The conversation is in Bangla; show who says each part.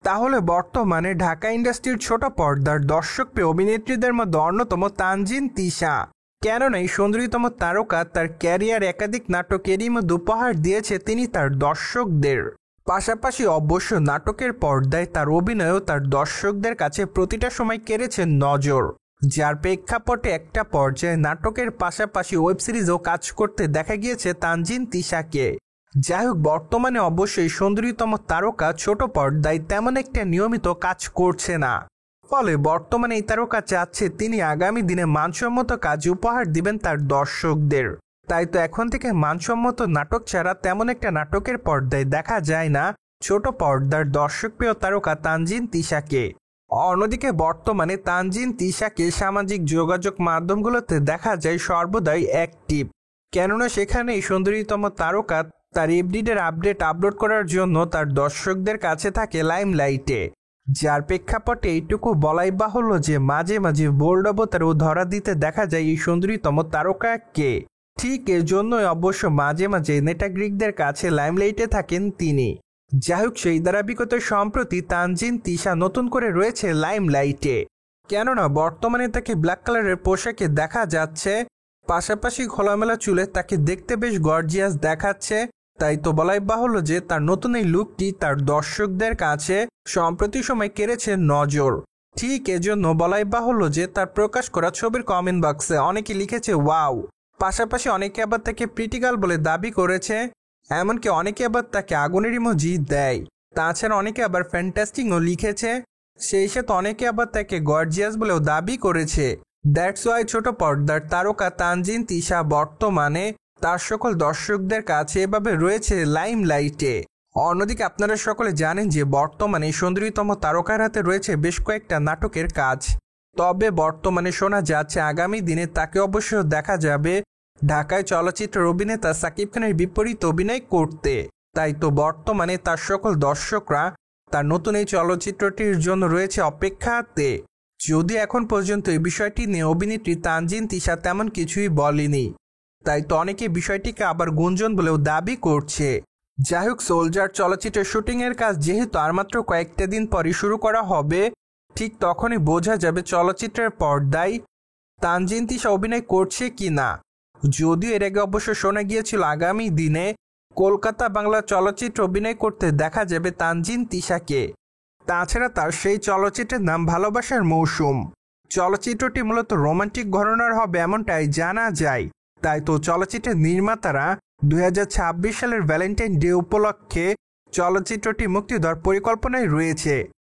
Speaker 1: তাহলে বর্তমানে ঢাকা ইন্ডাস্ট্রির ছোট পর্দার দর্শকপ্রিয় অভিনেত্রীদের মধ্যে অন্যতম তানজিন তিশা। কেননা এই সুন্দরীতম তারকা তার ক্যারিয়ার একাধিক নাটকেরই মধ্যে উপহার দিয়েছে তিনি তার দর্শকদের। পাশাপাশি অবশ্য নাটকের পর্দায় তার অভিনয়ও তার দর্শকদের কাছে প্রতিটা সময় কেড়েছে নজর, যার প্রেক্ষাপটে একটা পর্যায়ে নাটকের পাশাপাশি ওয়েব সিরিজও কাজ করতে দেখা গিয়েছে তানজিন তিশাকে। যাই হোক, বর্তমানে অবশ্যই সুন্দরীতম তারকা ছোট পর্দায় তেমন একটা নিয়মিত কাজ করছে না, ফলে বর্তমানে এই তারকা চাচ্ছে তিনি আগামী দিনে মানসম্মত কাজ উপহার দিবেন তার দর্শকদের। তাই তো এখন থেকে মানসম্মত নাটক ছাড়া তেমন একটা নাটকের পর্দায় দেখা যায় না ছোট পর্দার দর্শকপ্রিয় তারকা তানজিন তিশাকে। অন্যদিকে বর্তমানে তানজিন তিশাকে সামাজিক যোগাযোগ মাধ্যমগুলোতে দেখা যায় সর্বদাই অ্যাক্টিভ, কেননা সেখানে এই সুন্দরীতম তারকা তার এভরিডের আপডেট আপলোড করার জন্য তার দর্শকদের কাছে থাকে লাইমলাইটে। যার প্রেক্ষাপটে এইটুকু বলাই বাহুল্য যে মাঝে মাঝে বোল্ড অবতারও ধরা দিতে দেখা যায় এই সুন্দরীতম তারকাকে। ঠিক এর জন্যই অবশ্য মাঝে মাঝে নেটাগ্রিকদের কাছে লাইমলাইটে থাকেন তিনি। যাই হোক, সেই ধারাবাহিকতা সম্প্রতি তানজিন তিশা নতুন করে রয়েছে লাইমলাইটে, কেননা বর্তমানে তাকে ব্ল্যাক কালারের পোশাকে দেখা যাচ্ছে, পাশাপাশি খোলামেলা চুলে তাকে দেখতে বেশ গর্জিয়াস দেখাচ্ছে। তাই তো বলাই বাহুল্য যে তার নতুন এই লুকটি তার দর্শকদের কাছে সম্প্রতি সময় কেড়েছে নজর। ঠিক এজন্য বলাই বাহুল্য যে তার প্রকাশ করা ছবির কমেন্ট বক্সে অনেকে লিখেছে ওয়াও, পাশাপাশি অনেকে আবার তাকে প্রিটিগাল বলে দাবি করেছে, এমনকি অনেকে আবার তাকে আগুনের ইমোজি দেয়। তাছাড়া অনেকে আবার ফ্যান্টাস্টিকও লিখেছে, সেই সাথে অনেকে আবার তাকে গর্জিয়াস বলেও দাবি করেছে। দ্যাটস ওয়াই ছোট পর্দার তারকা তানজিন তিশা বর্তমানে তার সকল দর্শকদের কাছে এভাবে রয়েছে লাইমলাইটে। অন্যদিকে আপনারা সকলে জানেন যে বর্তমানে সুন্দরীতম তারকার হাতে রয়েছে বেশ কয়েকটা নাটকের কাজ, তবে বর্তমানে শোনা যাচ্ছে আগামী দিনে তাকে অবশ্য দেখা যাবে ঢাকায় চলচ্চিত্রের অভিনেতা সাকিব খানের বিপরীত অভিনয় করতে। তাই তো বর্তমানে তার সকল দর্শকরা তার নতুন এই চলচ্চিত্রটির জন্য রয়েছে অপেক্ষাতে। যদি এখন পর্যন্ত এই বিষয়টি নিয়ে অভিনেত্রী তানজিন তিশা তেমন কিছুই বলেনি, তাই তো অনেকে বিষয়টিকে আবার গুঞ্জন বলেও দাবি করছে। যাই হোক, সোলজার চলচ্চিত্রের শুটিংয়ের কাজ যেহেতু আর মাত্র কয়েকটা দিন পরই শুরু করা হবে, ঠিক তখনই বোঝা যাবে চলচ্চিত্রের পর্দায় তানজিন তিশা অভিনয় করছে কি না। যদিও এর আগে অবশ্য শোনা গিয়েছিল আগামী দিনে কলকাতা বাংলা চলচ্চিত্র অভিনয় করতে দেখা যাবে তানজিন তিশাকে। তাছাড়া তার সেই চলচ্চিত্রের নাম ভালোবাসার মৌসুম। চলচ্চিত্রটি মূলত রোমান্টিক ঘরানার হবে এমনটাই জানা যায়। তাই তো চলচ্চিত্রের নির্মাতারা 2026 সালের ভ্যালেন্টাইন ডে উপলক্ষে চলচ্চিত্রটি মুক্তি দেওয়ার পরিকল্পনায় রয়েছে।